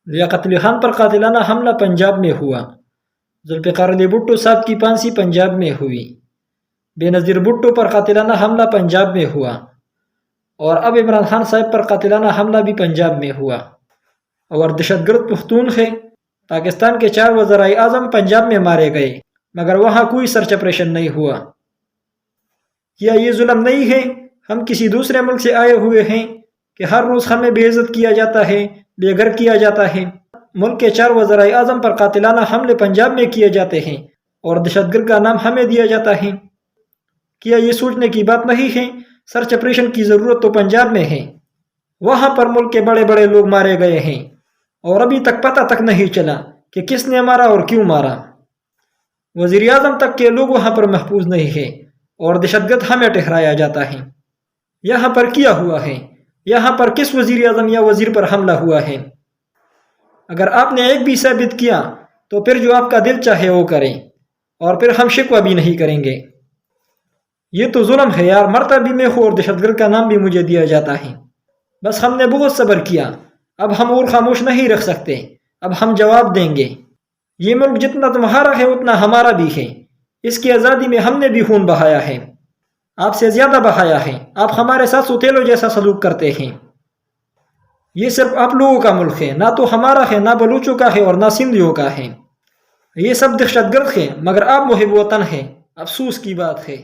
لیاقت علی خان پر قاتلانہ حملہ پنجاب میں ہوا۔ ذوالفقار علی بھٹو صاحب کی پھانسی پنجاب میں ہوئی۔ بے نظیر بھٹو پر قاتلانہ حملہ پنجاب میں ہوا، اور اب عمران خان صاحب پر قاتلانہ حملہ بھی پنجاب میں ہوا۔ اور دہشت گرد پختون ہے۔ پاکستان کے 4 وزرائے اعظم پنجاب میں مارے گئے، مگر وہاں کوئی سرچ آپریشن نہیں ہوا۔ کیا یہ ظلم نہیں ہے؟ ہم کسی دوسرے ملک سے آئے ہوئے ہیں کہ ہر روز ہمیں بے عزت کیا جاتا ہے، بے گھر کیا جاتا ہے۔ ملک کے 4 وزرائے اعظم پر قاتلانہ حملے پنجاب میں کیے جاتے ہیں، اور دہشت گرد کا نام ہمیں دیا جاتا ہے۔ کیا یہ سوچنے کی بات نہیں ہے؟ سرچ آپریشن کی ضرورت تو پنجاب میں ہے۔ وہاں پر ملک کے بڑے بڑے لوگ مارے گئے ہیں، اور ابھی تک پتہ تک نہیں چلا کہ کس نے مارا اور کیوں مارا۔ وزیر اعظم تک کے لوگ وہاں پر محفوظ نہیں ہیں، اور دہشت گرد ہمیں ٹھہرایا جاتا ہے۔ یہاں پر کیا ہوا ہے؟ یہاں پر کس وزیر اعظم یا وزیر پر حملہ ہوا ہے؟ اگر آپ نے ایک بھی ثابت کیا تو پھر جو آپ کا دل چاہے وہ کریں، اور پھر ہم شکوہ بھی نہیں کریں گے۔ یہ تو ظلم ہے یار، مرتا بھی میں ہوں اور دہشت گرد کا نام بھی مجھے دیا جاتا ہے۔ بس ہم نے بہت صبر کیا، اب ہم اور خاموش نہیں رکھ سکتے، اب ہم جواب دیں گے۔ یہ ملک جتنا تمہارا ہے اتنا ہمارا بھی ہے۔ اس کی آزادی میں ہم نے بھی خون بہایا ہے، آپ سے زیادہ بہایا ہے۔ آپ ہمارے ساتھ سوتیلوں جیسا سلوک کرتے ہیں۔ یہ صرف آپ لوگوں کا ملک ہے، نہ تو ہمارا ہے، نہ بلوچوں کا ہے، اور نہ سندھیوں کا ہے۔ یہ سب دہشت گرد ہے، مگر آپ محب وطن ہیں۔ افسوس کی بات ہے۔